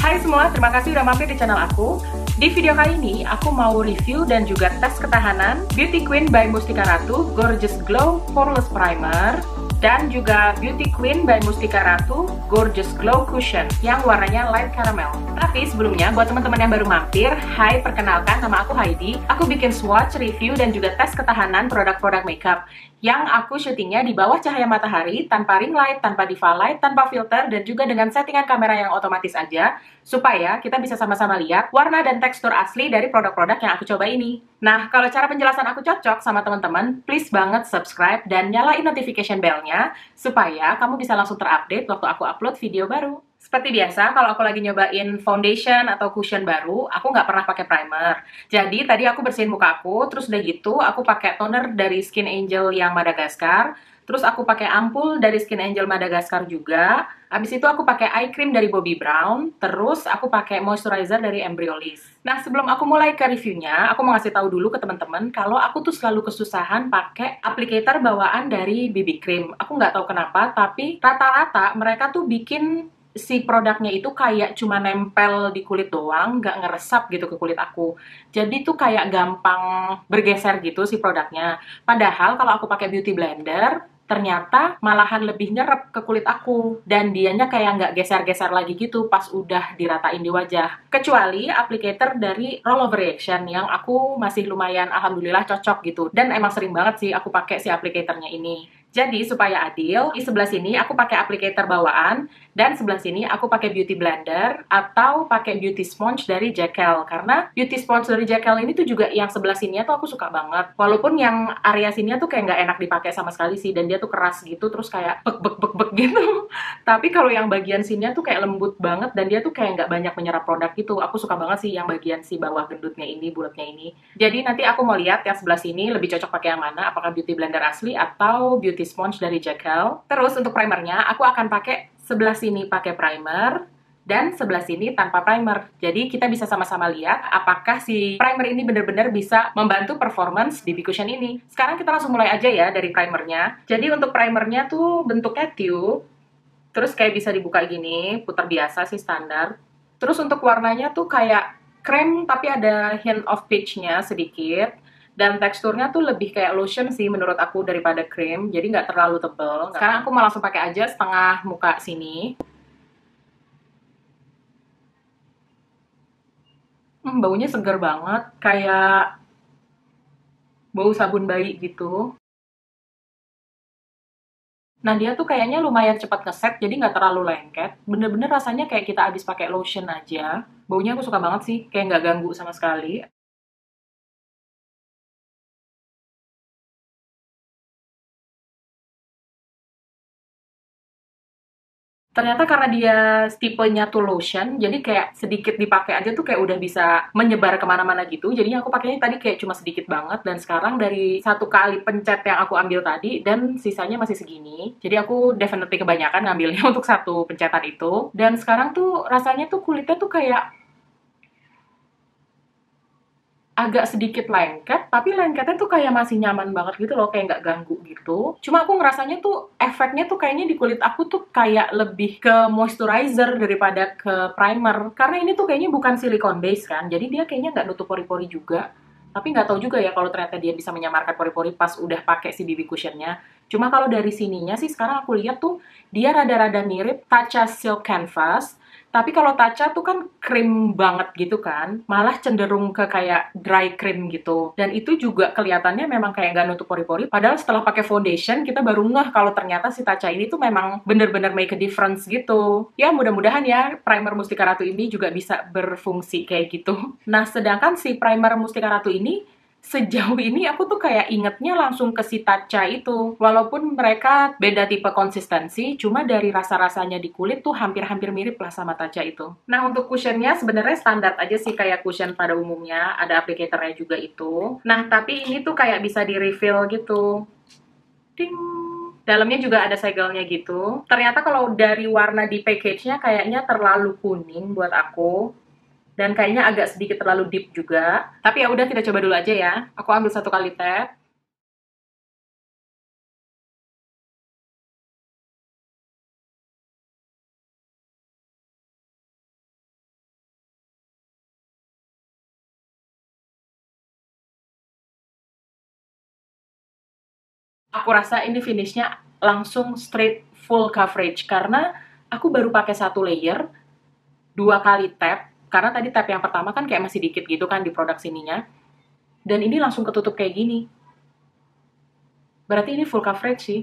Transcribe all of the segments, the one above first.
Hai semua, terima kasih udah mampir di channel aku. Di video kali ini, aku mau review dan juga tes ketahanan Beauty Queen by Mustika Ratu Gorgeous Glow Poreless Primer dan juga Beauty Queen by Mustika Ratu Gorgeous Glow Cushion yang warnanya light caramel. Tapi sebelumnya, buat teman-teman yang baru mampir, hai, perkenalkan, nama aku Heidi. Aku bikin swatch, review, dan juga tes ketahanan produk-produk makeup yang aku syutingnya di bawah cahaya matahari, tanpa ring light, tanpa diva light, tanpa filter, dan juga dengan settingan kamera yang otomatis aja, supaya kita bisa sama-sama lihat warna dan tekstur asli dari produk-produk yang aku coba ini. Nah, kalau cara penjelasan aku cocok sama teman-teman, please banget subscribe dan nyalain notification bell-nya, supaya kamu bisa langsung terupdate waktu aku upload video baru. Seperti biasa, kalau aku lagi nyobain foundation atau cushion baru, aku nggak pernah pakai primer. Jadi, tadi aku bersihin muka aku, terus udah gitu, aku pakai toner dari Skin Angel yang Madagascar, terus aku pakai ampul dari Skin Angel Madagascar juga, habis itu aku pakai eye cream dari Bobbi Brown, terus aku pakai moisturizer dari Embryolisse. Nah, sebelum aku mulai ke reviewnya, aku mau ngasih tahu dulu ke teman-teman kalau aku tuh selalu kesusahan pakai applicator bawaan dari BB Cream. Aku nggak tahu kenapa, tapi rata-rata mereka tuh bikin si produknya itu kayak cuma nempel di kulit doang, nggak ngeresap gitu ke kulit aku. Jadi tuh kayak gampang bergeser gitu si produknya. Padahal kalau aku pakai beauty blender, ternyata malahan lebih nyerap ke kulit aku. Dan dianya kayak nggak geser-geser lagi gitu pas udah diratain di wajah. Kecuali applicator dari Roll Over Reaction yang aku masih lumayan alhamdulillah cocok gitu. Dan emang sering banget sih aku pakai si applicatornya ini. Jadi supaya adil, di sebelah sini aku pakai applicator bawaan, dan sebelah sini aku pakai beauty blender atau pakai beauty sponge dari Jekyll. Karena beauty sponge dari Jekyll ini tuh juga yang sebelah sininya tuh aku suka banget. Walaupun yang area sininya tuh kayak nggak enak dipakai sama sekali sih, dan dia tuh keras gitu, terus kayak bek gitu. Tapi kalau yang bagian sininya tuh kayak lembut banget, dan dia tuh kayak nggak banyak menyerap produk gitu. Aku suka banget sih yang bagian si bawah gendutnya ini, bulatnya ini. Jadi nanti aku mau lihat yang sebelah sini lebih cocok pakai yang mana, apakah beauty blender asli atau beauty sponge dari Jekyll. Terus untuk primernya, aku akan pakai sebelah sini pakai primer, dan sebelah sini tanpa primer. Jadi kita bisa sama-sama lihat apakah si primer ini benar-benar bisa membantu performance BB Cushion ini. Sekarang kita langsung mulai aja ya dari primernya. Jadi untuk primernya tuh bentuknya tube, terus kayak bisa dibuka gini, putar biasa sih standar. Terus untuk warnanya tuh kayak krem tapi ada hint of peach-nya sedikit. Dan teksturnya tuh lebih kayak lotion sih menurut aku daripada krim, jadi nggak terlalu tebel. Sekarang aku mau langsung pakai aja setengah muka sini. Baunya segar banget, kayak bau sabun bayi gitu. Nah, dia tuh kayaknya lumayan cepat ngeset, jadi nggak terlalu lengket. Bener-bener rasanya kayak kita habis pakai lotion aja. Baunya aku suka banget sih, kayak nggak ganggu sama sekali. Ternyata karena dia tipenya tuh lotion, jadi kayak sedikit dipakai aja tuh kayak udah bisa menyebar kemana-mana gitu. Jadinya aku pakainya tadi kayak cuma sedikit banget, dan sekarang dari satu kali pencet yang aku ambil tadi, dan sisanya masih segini. Jadi aku definitely kebanyakan ngambilnya untuk satu pencetan itu. Dan sekarang tuh rasanya tuh kulitnya tuh kayak agak sedikit lengket, tapi lengketnya tuh kayak masih nyaman banget gitu loh, kayak nggak ganggu gitu. Cuma aku ngerasanya tuh efeknya tuh kayaknya di kulit aku tuh kayak lebih ke moisturizer daripada ke primer. Karena ini tuh kayaknya bukan silicone base kan, jadi dia kayaknya nggak nutup pori-pori juga. Tapi nggak tahu juga ya kalau ternyata dia bisa menyamarkan pori-pori pas udah pakai si BB cushionnya. Cuma kalau dari sininya sih sekarang aku lihat tuh dia rada-rada mirip Tatcha Silk Canvas. Tapi kalau Tatcha tuh kan krim banget gitu kan, malah cenderung ke kayak dry cream gitu. Dan itu juga kelihatannya memang kayak nggak nutup pori-pori. Padahal setelah pakai foundation, kita baru ngeh kalau ternyata si Tatcha ini tuh memang bener-bener make a difference gitu. Ya mudah-mudahan ya primer Mustika Ratu ini juga bisa berfungsi kayak gitu. Nah, sedangkan si primer Mustika Ratu ini, sejauh ini aku tuh kayak ingetnya langsung ke si Tatcha itu. Walaupun mereka beda tipe konsistensi, cuma dari rasa-rasanya di kulit tuh hampir-hampir mirip lah sama Tatcha itu. Nah, untuk cushionnya sebenarnya standar aja sih kayak cushion pada umumnya. Ada applicatornya juga itu. Nah, tapi ini tuh kayak bisa di-refill gitu. Ding! Dalamnya juga ada segelnya gitu. Ternyata kalau dari warna di package-nya kayaknya terlalu kuning buat aku. Dan kayaknya agak sedikit terlalu deep juga. Tapi ya udah, kita coba dulu aja ya. Aku ambil satu kali tap. Aku rasa ini finishnya langsung straight full coverage karena aku baru pakai 1 layer, 2 kali tap, karena tadi tap yang pertama kan kayak masih dikit gitu kan di produk sininya, dan ini langsung ketutup kayak gini. Berarti ini full coverage sih.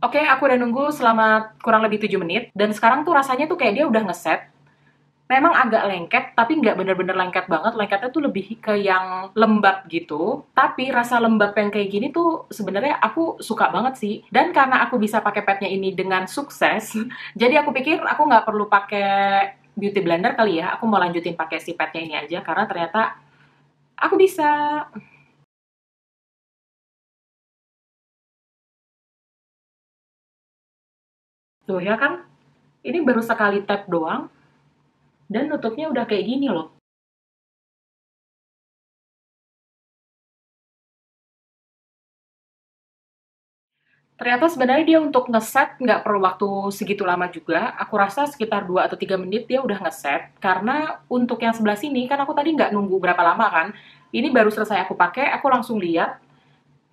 Oke, aku udah nunggu selama kurang lebih 7 menit, dan sekarang tuh rasanya tuh kayak dia udah ngeset. Memang agak lengket, tapi nggak bener-bener lengket banget. Lengketnya tuh lebih ke yang lembab gitu. Tapi rasa lembab yang kayak gini tuh sebenarnya aku suka banget sih. Dan karena aku bisa pakai padnya ini dengan sukses, jadi aku pikir aku nggak perlu pakai beauty blender kali ya. Aku mau lanjutin pakai si padnya ini aja, karena ternyata aku bisa. Tuh ya kan, ini baru sekali tap doang, dan nutupnya udah kayak gini loh. Ternyata sebenarnya dia untuk ngeset nggak perlu waktu segitu lama juga. Aku rasa sekitar 2 atau 3 menit dia udah ngeset. Karena untuk yang sebelah sini, kan aku tadi nggak nunggu berapa lama kan. Ini baru selesai aku pakai, aku langsung lihat.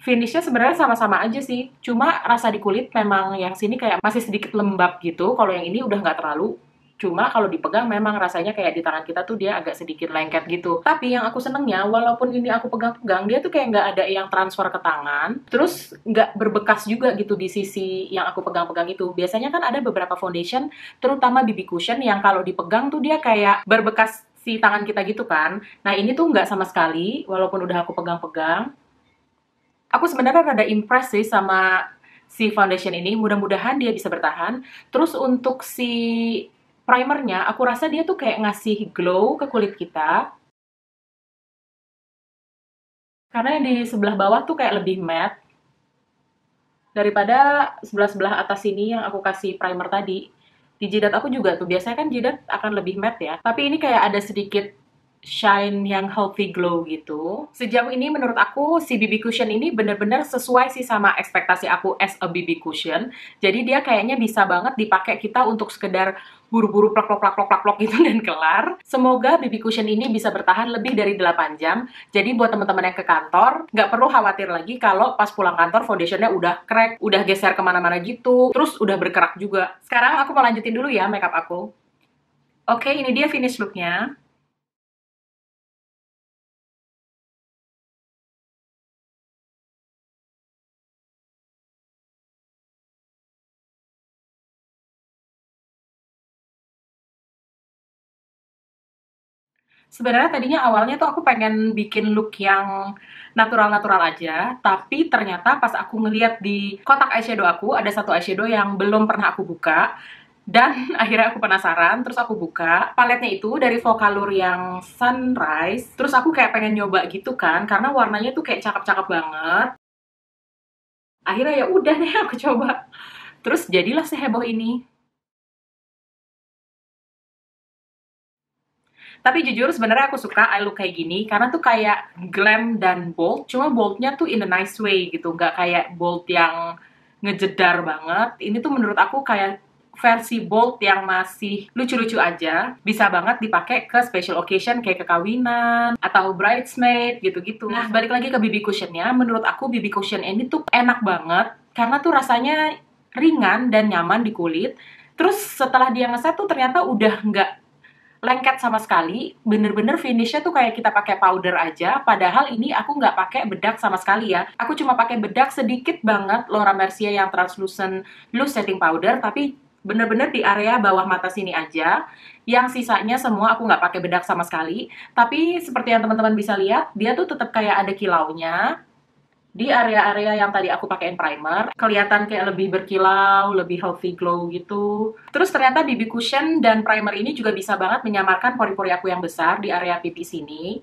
Finishnya sebenarnya sama-sama aja sih. Cuma rasa di kulit memang yang sini kayak masih sedikit lembab gitu. Kalau yang ini udah nggak terlalu. Cuma kalau dipegang memang rasanya kayak di tangan kita tuh dia agak sedikit lengket gitu. Tapi yang aku senengnya, walaupun ini aku pegang-pegang, dia tuh kayak nggak ada yang transfer ke tangan. Terus nggak berbekas juga gitu di sisi yang aku pegang-pegang itu. Biasanya kan ada beberapa foundation, terutama BB cushion yang kalau dipegang tuh dia kayak berbekas si tangan kita gitu kan. Nah ini tuh nggak sama sekali, walaupun udah aku pegang-pegang. Aku sebenarnya rada impress sih sama si foundation ini. Mudah-mudahan dia bisa bertahan. Terus untuk si primernya, aku rasa dia tuh kayak ngasih glow ke kulit kita. Karena yang di sebelah bawah tuh kayak lebih matte daripada sebelah-sebelah atas sini yang aku kasih primer tadi. Di jidat aku juga tuh, biasanya kan jidat akan lebih matte ya. Tapi ini kayak ada sedikit shine yang healthy glow gitu. Sejauh ini menurut aku si BB cushion ini bener-bener sesuai sih sama ekspektasi aku as a BB cushion. Jadi dia kayaknya bisa banget dipakai kita untuk sekedar buru-buru plak-plok gitu dan kelar. Semoga BB cushion ini bisa bertahan lebih dari 8 jam. Jadi buat teman-teman yang ke kantor, nggak perlu khawatir lagi kalau pas pulang kantor foundationnya udah crack, udah geser kemana-mana gitu, terus udah berkerak juga. Sekarang aku mau lanjutin dulu ya makeup aku. Oke, ini dia finish looknya. Sebenarnya tadinya awalnya tuh aku pengen bikin look yang natural-natural aja, tapi ternyata pas aku ngeliat di kotak eyeshadow aku, ada satu eyeshadow yang belum pernah aku buka, dan akhirnya aku penasaran, terus aku buka. Paletnya itu dari Vocalour yang Sunrise, terus aku kayak pengen nyoba gitu kan, karena warnanya tuh kayak cakep-cakep banget. Akhirnya ya udah deh aku coba. Terus jadilah seheboh ini. Tapi jujur sebenarnya aku suka eye look kayak gini karena tuh kayak glam dan bold, cuma boldnya tuh in a nice way gitu, nggak kayak bold yang ngejedar banget. Ini tuh menurut aku kayak versi bold yang masih lucu-lucu aja, bisa banget dipakai ke special occasion kayak kekawinan atau bridesmaid gitu-gitu. Nah, balik lagi ke BB cushionnya, menurut aku BB cushion ini tuh enak banget karena tuh rasanya ringan dan nyaman di kulit. Terus setelah dia ngeset tuh ternyata udah nggak lengket sama sekali, bener-bener finishnya tuh kayak kita pakai powder aja, padahal ini aku nggak pakai bedak sama sekali ya. Aku cuma pakai bedak sedikit banget Laura Mercier yang translucent loose setting powder, tapi bener-bener di area bawah mata sini aja. Yang sisanya semua aku nggak pakai bedak sama sekali, tapi seperti yang teman-teman bisa lihat, dia tuh tetap kayak ada kilaunya. Di area-area yang tadi aku pakein primer, kelihatan kayak lebih berkilau, lebih healthy glow gitu. Terus ternyata BB cushion dan primer ini juga bisa banget menyamarkan pori-pori aku yang besar di area pipi sini.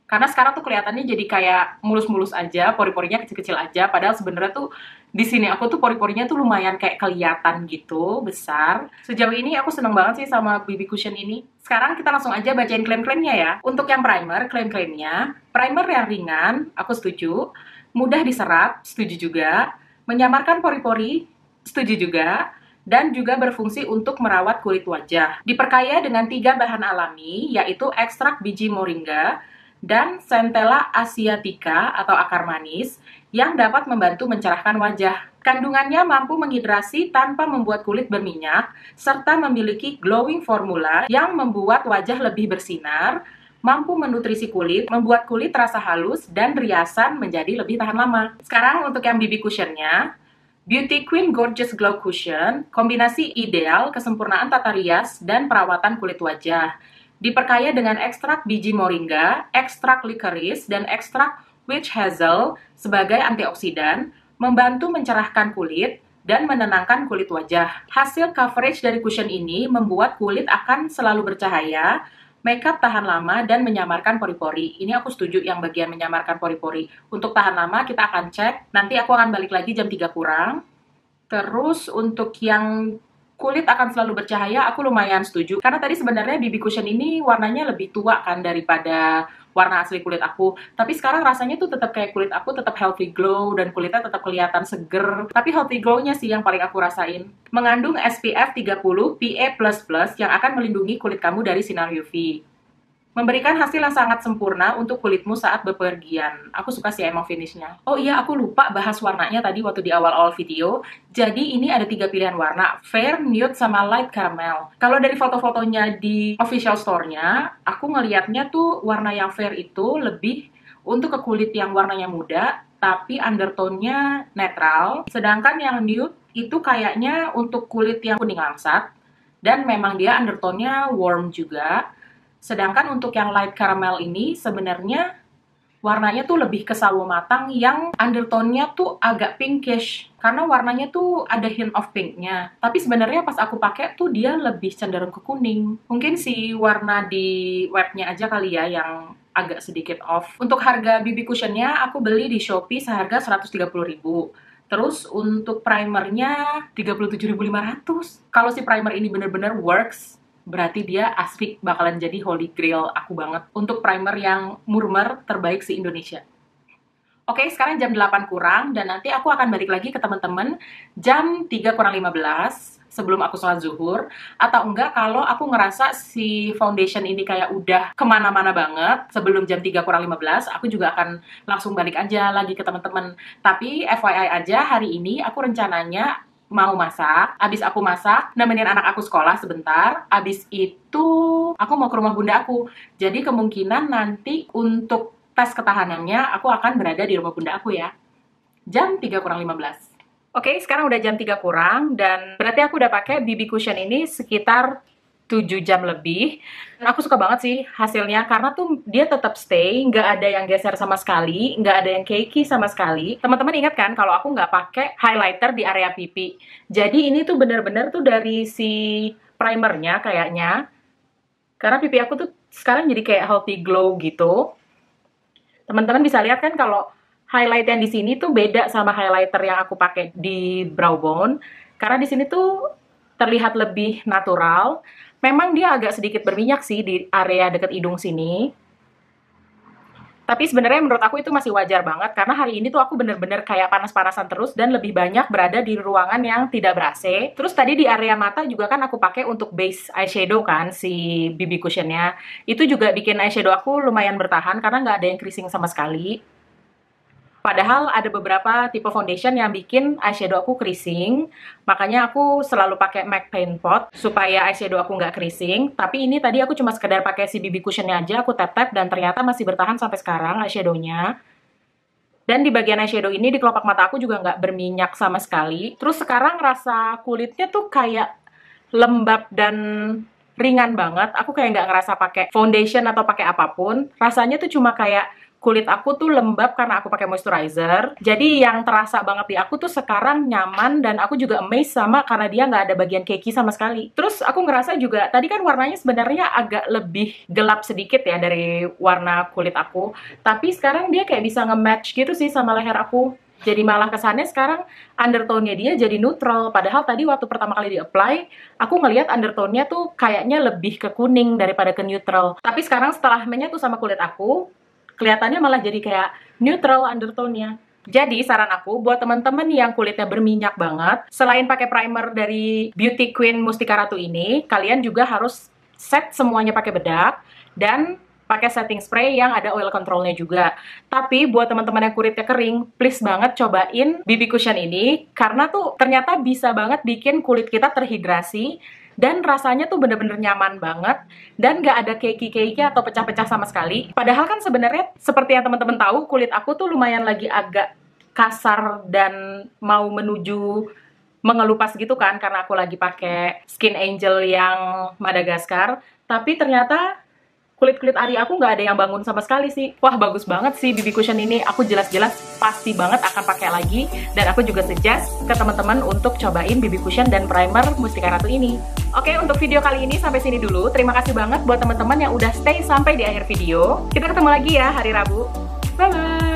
Karena sekarang tuh kelihatannya jadi kayak mulus-mulus aja, pori-porinya kecil-kecil aja, padahal sebenarnya tuh di sini aku tuh pori-porinya tuh lumayan kayak kelihatan gitu, besar. Sejauh ini aku seneng banget sih sama BB cushion ini. Sekarang kita langsung aja bacain klaim-klaimnya ya. Untuk yang primer, klaim-klaimnya, primer yang ringan, aku setuju. Mudah diserap, setuju juga. Menyamarkan pori-pori, setuju juga. Dan juga berfungsi untuk merawat kulit wajah. Diperkaya dengan 3 bahan alami, yaitu ekstrak biji moringa, dan Centella asiatica atau akar manis yang dapat membantu mencerahkan wajah. Kandungannya mampu menghidrasi tanpa membuat kulit berminyak, serta memiliki glowing formula yang membuat wajah lebih bersinar, mampu menutrisi kulit, membuat kulit terasa halus, dan riasan menjadi lebih tahan lama. Sekarang untuk yang BB cushionnya, Beauty Queen Gorgeous Glow Cushion, kombinasi ideal kesempurnaan tata rias dan perawatan kulit wajah. Diperkaya dengan ekstrak biji moringa, ekstrak licorice, dan ekstrak witch hazel sebagai antioksidan, membantu mencerahkan kulit dan menenangkan kulit wajah. Hasil coverage dari cushion ini membuat kulit akan selalu bercahaya, makeup tahan lama, dan menyamarkan pori-pori. Ini aku setuju yang bagian menyamarkan pori-pori. Untuk tahan lama kita akan cek, nanti aku akan balik lagi jam 3 kurang. Terus untuk yang kulit akan selalu bercahaya, aku lumayan setuju. Karena tadi sebenarnya BB cushion ini warnanya lebih tua kan daripada warna asli kulit aku. Tapi sekarang rasanya tuh tetap kayak kulit aku, tetap healthy glow dan kulitnya tetap kelihatan seger. Tapi healthy glow-nya sih yang paling aku rasain. Mengandung SPF 30 PA++ yang akan melindungi kulit kamu dari sinar UV. Memberikan hasil yang sangat sempurna untuk kulitmu saat bepergian. Aku suka sih emang finishnya. Oh iya, aku lupa bahas warnanya tadi waktu di awal-awal video. Jadi ini ada 3 pilihan warna, fair, nude, sama light caramel. Kalau dari foto-fotonya di official store-nya, aku ngelihatnya tuh warna yang fair itu lebih untuk ke kulit yang warnanya muda, tapi undertone-nya netral. Sedangkan yang nude itu kayaknya untuk kulit yang kuning langsat, dan memang dia undertone-nya warm juga. Sedangkan untuk yang light caramel ini sebenarnya warnanya tuh lebih ke sawo matang yang undertone-nya tuh agak pinkish. Karena warnanya tuh ada hint of pink-nya. Tapi sebenarnya pas aku pakai tuh dia lebih cenderung ke kuning. Mungkin si warna di webnya aja kali ya yang agak sedikit off. Untuk harga BB cushionnya aku beli di Shopee seharga 130.000. Terus untuk primernya 37.500. Kalau si primer ini bener-bener works, berarti dia asli bakalan jadi holy grail aku banget untuk primer yang murmer terbaik se-Indonesia. Oke, sekarang jam 8 kurang dan nanti aku akan balik lagi ke teman-teman jam 3 kurang 15 sebelum aku sholat zuhur. Atau enggak kalau aku ngerasa si foundation ini kayak udah kemana-mana banget sebelum jam 3 kurang 15, aku juga akan langsung balik aja lagi ke teman-teman. Tapi FYI aja, hari ini aku rencananya mau masak. Abis aku masak, nemenin anak aku sekolah sebentar. Abis itu aku mau ke rumah bunda aku. Jadi kemungkinan nanti untuk tes ketahanannya aku akan berada di rumah bunda aku ya. Jam 3 kurang 15. Oke, sekarang udah jam 3 kurang dan berarti aku udah pakai BB cushion ini sekitar 7 jam lebih. Dan aku suka banget sih hasilnya karena tuh dia tetap stay, nggak ada yang geser sama sekali, nggak ada yang cakey sama sekali. Teman-teman ingat kan kalau aku nggak pakai highlighter di area pipi. Jadi ini tuh bener-bener tuh dari si primernya kayaknya. Karena pipi aku tuh sekarang jadi kayak healthy glow gitu. Teman-teman bisa lihat kan kalau highlight yang di sini tuh beda sama highlighter yang aku pakai di brow bone. Karena di sini tuh terlihat lebih natural. Memang dia agak sedikit berminyak sih di area deket hidung sini. Tapi sebenarnya menurut aku itu masih wajar banget karena hari ini tuh aku bener-bener kayak panas-panasan terus dan lebih banyak berada di ruangan yang tidak ber-AC. Terus tadi di area mata juga kan aku pakai untuk base eyeshadow kan si BB cushionnya. Itu juga bikin eyeshadow aku lumayan bertahan karena nggak ada yang creasing sama sekali. Padahal ada beberapa tipe foundation yang bikin eyeshadow aku creasing, makanya aku selalu pakai MAC Paint Pot supaya eyeshadow aku nggak creasing. Tapi ini tadi aku cuma sekedar pakai si BB cushionnya aja, aku tap-tap dan ternyata masih bertahan sampai sekarang eyeshadownya. Dan di bagian eyeshadow ini di kelopak mata aku juga nggak berminyak sama sekali. Terus sekarang rasa kulitnya tuh kayak lembab dan ringan banget. Aku kayak nggak ngerasa pakai foundation atau pakai apapun. Rasanya tuh cuma kayak kulit aku tuh lembab karena aku pakai moisturizer. Jadi yang terasa banget di aku tuh sekarang nyaman dan aku juga amazed sama karena dia nggak ada bagian cakey sama sekali. Terus aku ngerasa juga tadi kan warnanya sebenarnya agak lebih gelap sedikit ya dari warna kulit aku. Tapi sekarang dia kayak bisa nge-match gitu sih sama leher aku. Jadi malah kesannya sekarang undertone-nya dia jadi neutral. Padahal tadi waktu pertama kali di-apply, aku ngelihat undertone-nya tuh kayaknya lebih ke kuning daripada ke neutral. Tapi sekarang setelah menyatu sama kulit aku, kelihatannya malah jadi kayak neutral undertone-nya. Jadi saran aku buat teman-teman yang kulitnya berminyak banget, selain pakai primer dari Beauty Queen Mustika Ratu ini, kalian juga harus set semuanya pakai bedak dan pakai setting spray yang ada oil controlnya juga. Tapi buat teman-teman yang kulitnya kering, please banget cobain BB Cushion ini, karena tuh ternyata bisa banget bikin kulit kita terhidrasi, dan rasanya tuh bener-bener nyaman banget, dan gak ada cakey-cakey atau pecah-pecah sama sekali. Padahal kan sebenarnya seperti yang teman-teman tahu, kulit aku tuh lumayan lagi agak kasar dan mau menuju mengelupas gitu kan, karena aku lagi pakai Skin Angel yang Madagascar. Tapi ternyata kulit-kulit ari aku nggak ada yang bangun sama sekali sih. Wah, bagus banget sih BB Cushion ini. Aku jelas-jelas pasti banget akan pakai lagi. Dan aku juga suggest ke teman-teman untuk cobain BB Cushion dan primer Mustika Ratu ini. Oke, untuk video kali ini sampai sini dulu. Terima kasih banget buat teman-teman yang udah stay sampai di akhir video. Kita ketemu lagi ya hari Rabu. Bye-bye!